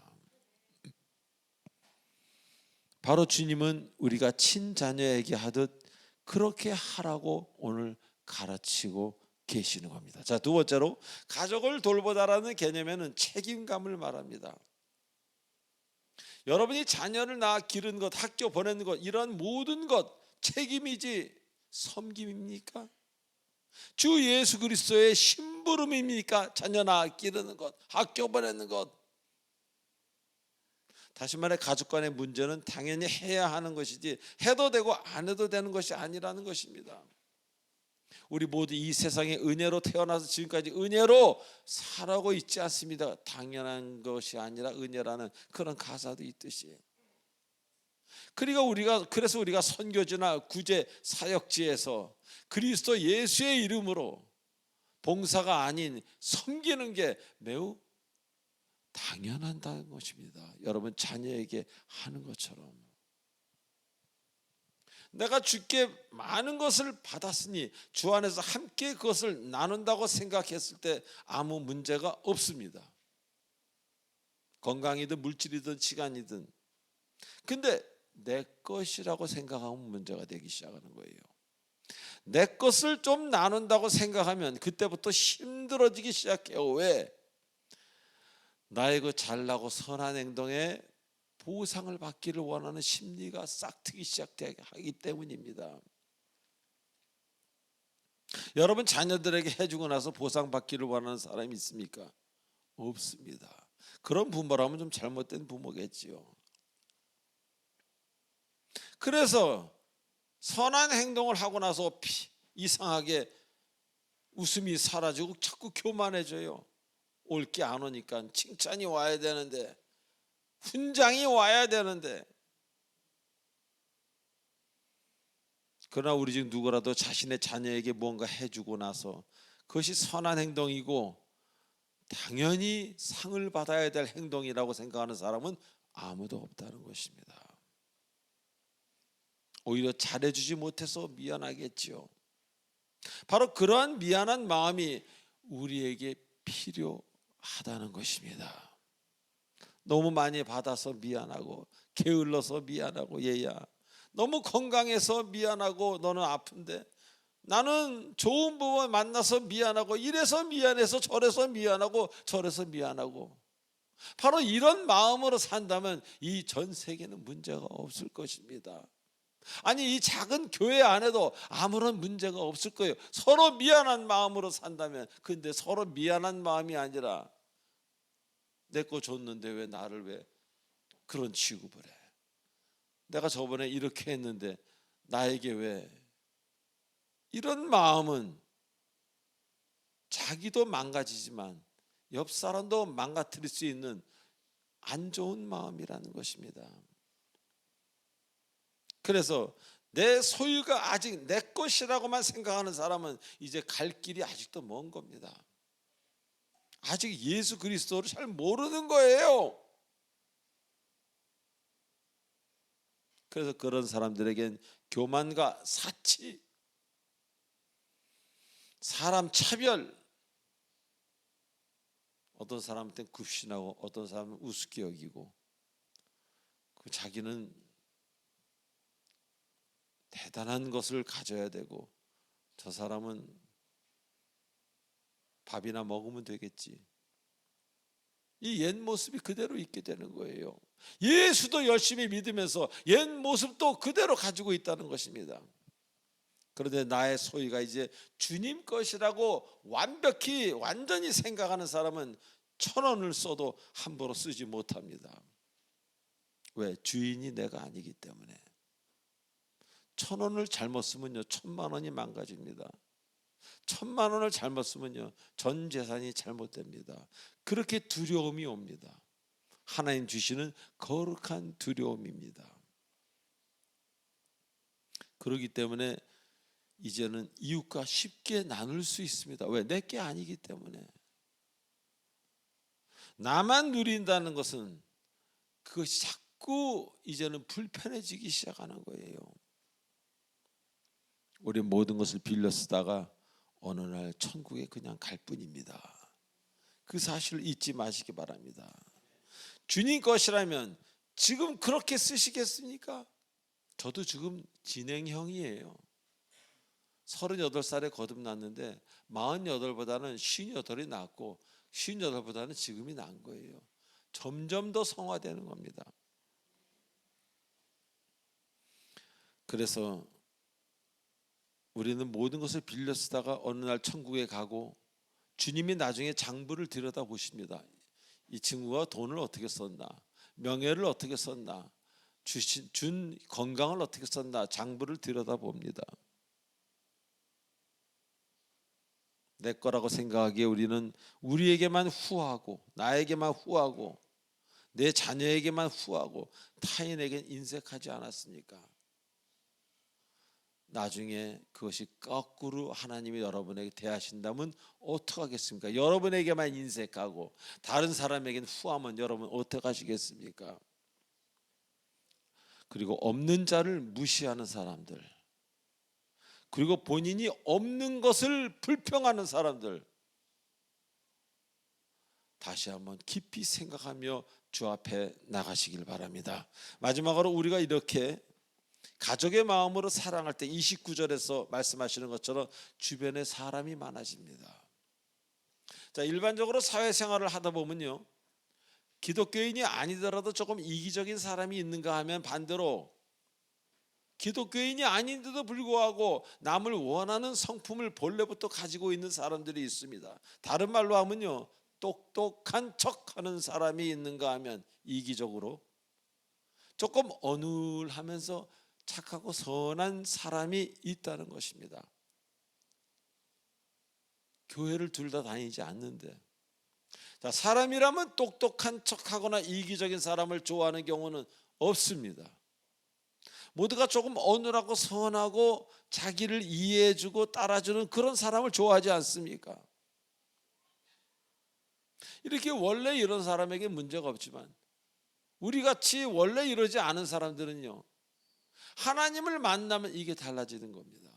Speaker 1: 바로 주님은 우리가 친자녀에게 하듯 그렇게 하라고 오늘 가르치고 계시는 겁니다. 자, 두 번째로 가족을 돌보다라는 개념에는 책임감을 말합니다. 여러분이 자녀를 낳아 기르는 것, 학교 보내는 것, 이런 모든 것 책임이지 섬김입니까? 주 예수 그리스도의 심부름입니까? 자녀 낳아 기르는 것, 학교 보내는 것. 다시 말해 가족 간의 문제는 당연히 해야 하는 것이지 해도 되고 안 해도 되는 것이 아니라는 것입니다. 우리 모두 이 세상에 은혜로 태어나서 지금까지 은혜로 살아오고 있지 않습니다. 당연한 것이 아니라 은혜라는 그런 가사도 있듯이. 그래서 우리가 선교지나 구제 사역지에서 그리스도 예수의 이름으로 봉사가 아닌 섬기는 게 매우 당연하다는 것입니다. 여러분, 자녀에게 하는 것처럼. 내가 주께 많은 것을 받았으니 주 안에서 함께 그것을 나눈다고 생각했을 때 아무 문제가 없습니다. 건강이든 물질이든 시간이든. 근데 내 것이라고 생각하면 문제가 되기 시작하는 거예요. 내 것을 좀 나눈다고 생각하면 그때부터 힘들어지기 시작해요. 왜? 나의 그 잘나고 선한 행동에 보상을 받기를 원하는 심리가 싹트기 시작하기 때문입니다. 여러분 자녀들에게 해주고 나서 보상받기를 원하는 사람이 있습니까? 없습니다. 그런 부모라면 좀 잘못된 부모겠지요. 그래서 선한 행동을 하고 나서 이상하게 웃음이 사라지고 자꾸 교만해져요. 올 게 안 오니까 칭찬이 와야 되는데, 훈장이 와야 되는데. 그러나 우리 중 누구라도 자신의 자녀에게 뭔가 해주고 나서 그것이 선한 행동이고 당연히 상을 받아야 될 행동이라고 생각하는 사람은 아무도 없다는 것입니다. 오히려 잘해주지 못해서 미안하겠지요. 바로 그러한 미안한 마음이 우리에게 필요하다는 것입니다. 너무 많이 받아서 미안하고, 게을러서 미안하고, 얘야 너무 건강해서 미안하고, 너는 아픈데 나는 좋은 부모 만나서 미안하고, 이래서 미안해서 저래서 미안하고, 저래서 미안하고. 바로 이런 마음으로 산다면 이 전 세계는 문제가 없을 것입니다. 아니, 이 작은 교회 안에도 아무런 문제가 없을 거예요. 서로 미안한 마음으로 산다면. 근데 서로 미안한 마음이 아니라 내 거 줬는데 왜 나를 왜 그런 취급을 해? 내가 저번에 이렇게 했는데 나에게 왜? 이런 마음은 자기도 망가지지만 옆 사람도 망가뜨릴 수 있는 안 좋은 마음이라는 것입니다. 그래서 내 소유가 아직 내 것이라고만 생각하는 사람은 이제 갈 길이 아직도 먼 겁니다. 아직 예수 그리스도를 잘 모르는 거예요. 그래서 그런 사람들에겐 교만과 사치, 사람 차별, 어떤 사람한테는 굽신하고 어떤 사람은 우습게 여기고, 자기는 대단한 것을 가져야 되고 저 사람은 밥이나 먹으면 되겠지. 이 옛 모습이 그대로 있게 되는 거예요. 예수도 열심히 믿으면서 옛 모습도 그대로 가지고 있다는 것입니다. 그런데 나의 소유가 이제 주님 것이라고 완벽히 완전히 생각하는 사람은 1,000원을 써도 함부로 쓰지 못합니다. 왜? 주인이 내가 아니기 때문에. 1,000원을 잘못 쓰면요 1,000,000원이 망가집니다. 1,000,000원을 잘못 쓰면요 전 재산이 잘못됩니다. 그렇게 두려움이 옵니다. 하나님 주시는 거룩한 두려움입니다. 그렇기 때문에 이제는 이웃과 쉽게 나눌 수 있습니다. 왜? 내게 아니기 때문에. 나만 누린다는 것은 그것이 자꾸 이제는 불편해지기 시작하는 거예요. 우리 모든 것을 빌려 쓰다가 어느 날 천국에 그냥 갈 뿐입니다. 그 사실을 잊지 마시기 바랍니다. 주님 것이라면 지금 그렇게 쓰시겠습니까? 저도 지금 진행형이에요. 38살에 거듭났는데 48보다는 58이 낫고 58보다는 지금이 나은 거예요. 점점 더 성화되는 겁니다. 그래서 우리는 모든 것을 빌려 쓰다가 어느 날 천국에 가고 주님이 나중에 장부를 들여다보십니다. 이 친구가 돈을 어떻게 썼나, 명예를 어떻게 썼나, 준 건강을 어떻게 썼나, 장부를 들여다봅니다. 내 거라고 생각하기에 우리는 우리에게만 후하고, 나에게만 후하고, 내 자녀에게만 후하고 타인에겐 인색하지 않았습니까? 나중에 그것이 거꾸로 하나님이 여러분에게 대하신다면 어떡하겠습니까? 여러분에게만 인색하고 다른 사람에게는 후하면 여러분 어떡하시겠습니까? 그리고 없는 자를 무시하는 사람들, 그리고 본인이 없는 것을 불평하는 사람들, 다시 한번 깊이 생각하며 주 앞에 나가시길 바랍니다. 마지막으로 우리가 이렇게 가족의 마음으로 사랑할 때 29절에서 말씀하시는 것처럼 주변에 사람이 많아집니다. 자, 일반적으로 사회생활을 하다 보면요, 기독교인이 아니더라도 조금 이기적인 사람이 있는가 하면 반대로 기독교인이 아닌데도 불구하고 남을 원하는 성품을 본래부터 가지고 있는 사람들이 있습니다. 다른 말로 하면요, 똑똑한 척하는 사람이 있는가 하면 이기적으로 조금 어눌하면서 착하고 선한 사람이 있다는 것입니다. 교회를 둘 다 다니지 않는데, 자, 사람이라면 똑똑한 척하거나 이기적인 사람을 좋아하는 경우는 없습니다. 모두가 조금 어눌하고 선하고 자기를 이해해주고 따라주는 그런 사람을 좋아하지 않습니까? 이렇게 원래 이런 사람에게 문제가 없지만 우리같이 원래 이러지 않은 사람들은요, 하나님을 만나면 이게 달라지는 겁니다.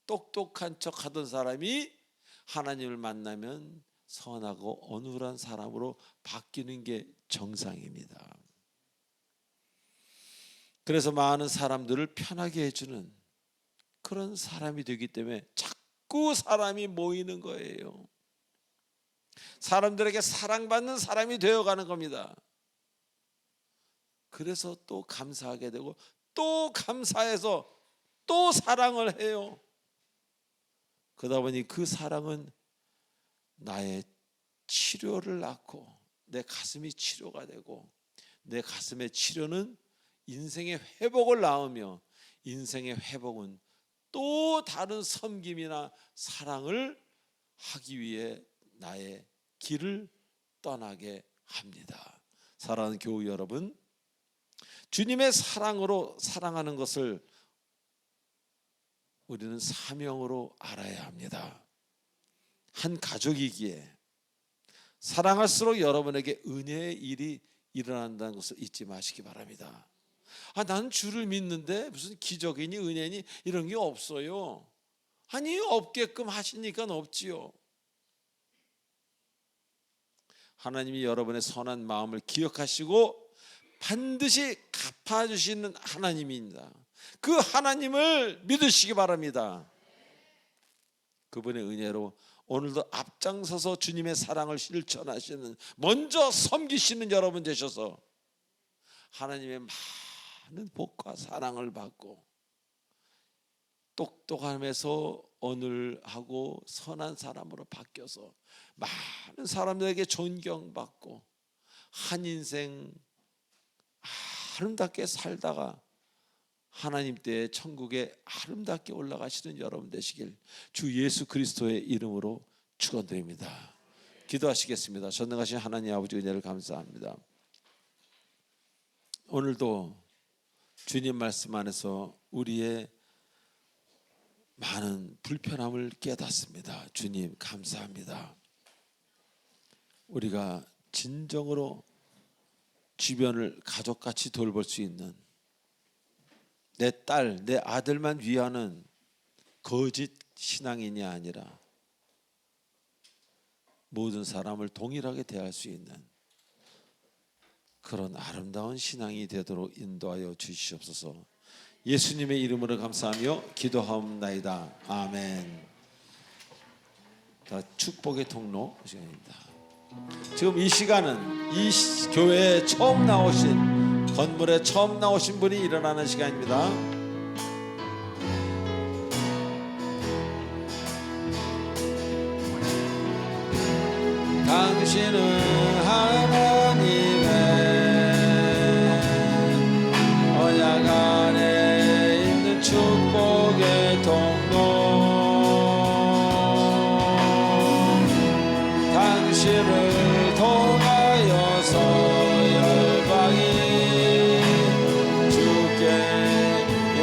Speaker 1: 똑똑한 척 하던 사람이 하나님을 만나면 선하고 어눌한 사람으로 바뀌는 게 정상입니다. 그래서 많은 사람들을 편하게 해주는 그런 사람이 되기 때문에 자꾸 사람이 모이는 거예요. 사람들에게 사랑받는 사람이 되어가는 겁니다. 그래서 또 감사하게 되고 또 감사해서 또 사랑을 해요. 그러다 보니 그 사랑은 나의 치료를 낳고 내 가슴이 치료가 되고, 내 가슴의 치료는 인생의 회복을 낳으며, 인생의 회복은 또 다른 섬김이나 사랑을 하기 위해 나의 길을 떠나게 합니다. 사랑하는 교우 여러분, 주님의 사랑으로 사랑하는 것을 우리는 사명으로 알아야 합니다. 한 가족이기에 사랑할수록 여러분에게 은혜의 일이 일어난다는 것을 잊지 마시기 바랍니다. 나는 주를 믿는데 무슨 기적이니 은혜니 이런 게 없어요. 아니, 없게끔 하시니까 없지요. 하나님이 여러분의 선한 마음을 기억하시고 반드시 갚아주시는 하나님입니다. 그 하나님을 믿으시기 바랍니다. 그분의 은혜로 오늘도 앞장서서 주님의 사랑을 실천하시는, 먼저 섬기시는 여러분 되셔서 하나님의 많은 복과 사랑을 받고 똑똑함에서 어눌하고 선한 사람으로 바뀌어서 많은 사람들에게 존경받고 한 인생 아름답게 살다가 하나님 때에 천국에 아름답게 올라가시는 여러분 되시길 주 예수 그리스도의 이름으로 축원드립니다. 기도하시겠습니다. 전능하신 하나님 아버지, 은혜를 감사합니다. 오늘도 주님 말씀 안에서 우리의 많은 불편함을 깨닫습니다. 주님 감사합니다. 우리가 진정으로 주변을 가족같이 돌볼 수 있는, 내 딸, 내 아들만 위하는 거짓 신앙인이 아니라 모든 사람을 동일하게 대할 수 있는 그런 아름다운 신앙이 되도록 인도하여 주시옵소서. 예수님의 이름으로 감사하며 기도하옵나이다. 아멘. 자, 축복의 통로 시간입니다. 지금 이 시간은 이 교회에 처음 나오신, 건물에 처음 나오신 분이 일어나는 시간입니다. 당신은 하나님의 언약 안에 있는 축복의 통로, 당신을 통하여서 열방이 주께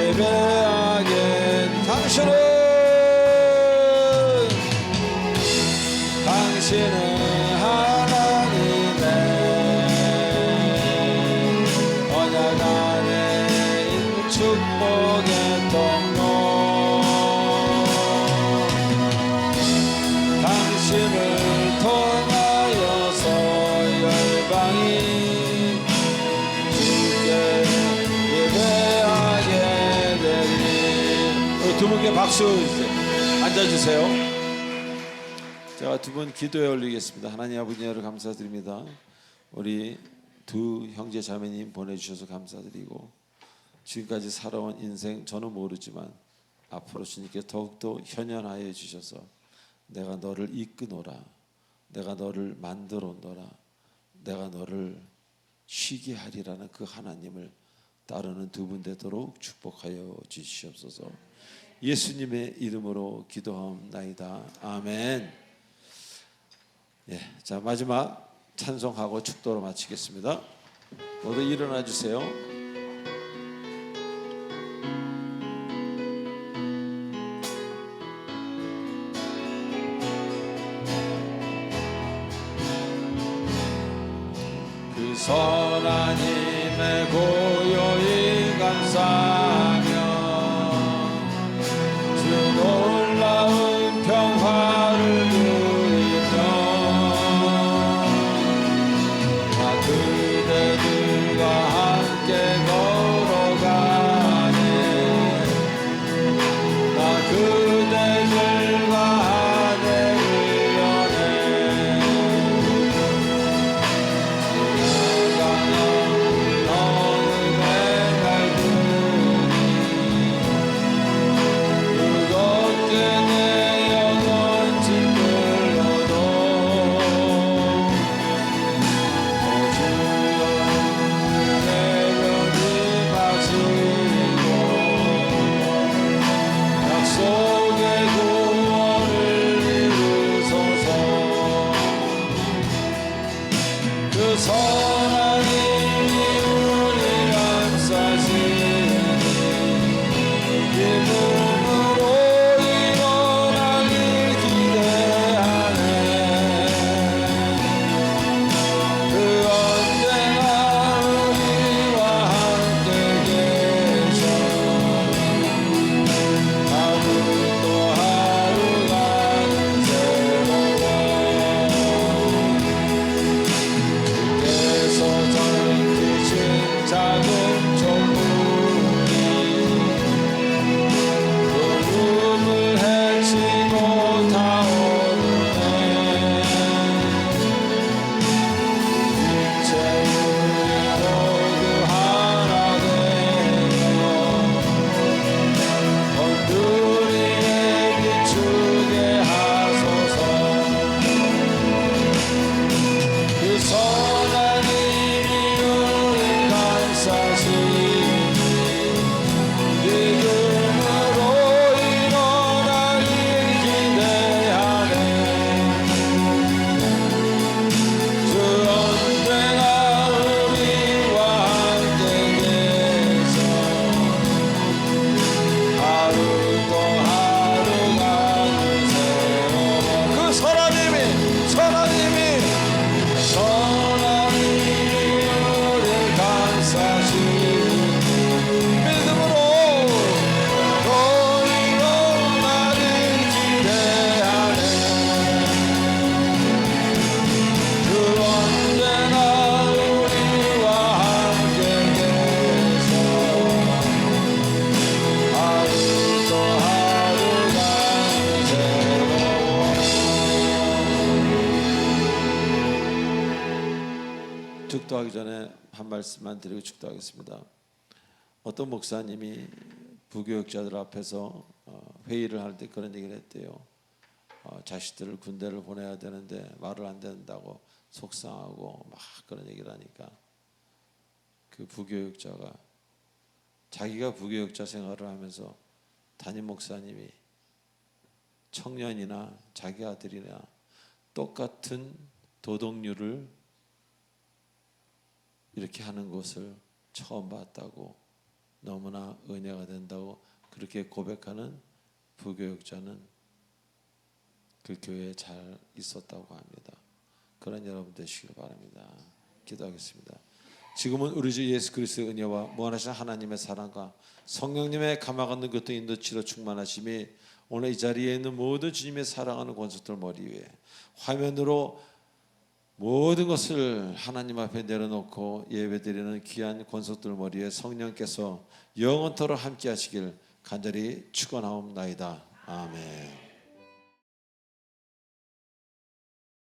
Speaker 1: 예배하게, 당신은 하나님의 언약 안에 있는 축복의 통로, 당신을 통하여서 열방이 주께 예배하게 되리. 두 분께 박수 주세요. 앉아주세요. 제가 두 분 기도에 올리겠습니다. 하나님 아버지, 은혜를 감사드립니다. 우리 두 형제 자매님 보내주셔서 감사드리고, 지금까지 살아온 인생 저는 모르지만 앞으로 주님께 더욱더 현현하여 주셔서 내가 너를 이끄노라, 내가 너를 만들어 놓노라, 내가 너를 쉬게 하리라는 그 하나님을 따르는 두 분 되도록 축복하여 주시옵소서. 예수님의 이름으로 기도하옵나이다. 아멘. 예, 자 마지막 찬송하고 축도로 마치겠습니다. 모두 일어나 주세요. 그 선한 힘에 고요히 감사하며 주 놀라운 평화를 누리며 나 그대들과 함께 걸어가네. 나 그대들과 하늘을 여네. 너는 내날 부르니 무겁게 내 영혼 짓눌러도 주여 내려니 마시고 약속의 구원을 이루소서. 그 선한 힘이 우리 감싸시니 기쁨으로 일어나길 기대하네. 그 언제나 우리와 함께 계셔 하루 또 하루가 새로워. 주께서 전키신 작은 종문이 구름을 헤치고 타오르네. 이제 우리 모두 하나 되어 온두리에 비추게 하소서. 그 선한 힘이 우리 감싸시니 믿음으로 일어나길 기대하네. 주 언제나 우리와 함께 계셔 하루 또 하루가 새로워. 그 선한 힘이 우리 감싸시니 믿음으로 또 일어나길 기대하네. 주 언제나 우리와 함께 계셔 하루 또 하루가 새로워. 축도하기 전에 한 말씀만 드리고 축도하겠습니다. 어떤 목사님이 부교육자들 앞에서 회의를 할 때 그런 얘기를 했대요. 자식들을 군대를 보내야 되는데 말을 안 듣는다고 속상하고 막 그런 얘기를 하니까 그 부교육자가 자기가 부교육자 생활을 하면서 담임 목사님이 청년이나 자기 아들이나 똑같은 도덕률을 이렇게 하는 것을 처음 봤다고, 너무나 은혜가 된다고 그렇게 고백하는 부교육자는 그 교회에 잘 있었다고 합니다. 그런 여러분 되시길 바랍니다. 기도하겠습니다. 지금은 우리 주 예수 그리스도의 은혜와 무한하신 하나님의 사랑과 성령님의 감화받는 것도 인도치로 충만하심이 오늘 이 자리에 있는 모든 주님의 사랑하는 권속들 머리 위에 화면으로 모든 것을 하나님 앞에 내려놓고 예배드리는 귀한 권속들 머리에 성령께서 영원토록 함께 하시길 간절히 축원하옵나이다. 아멘.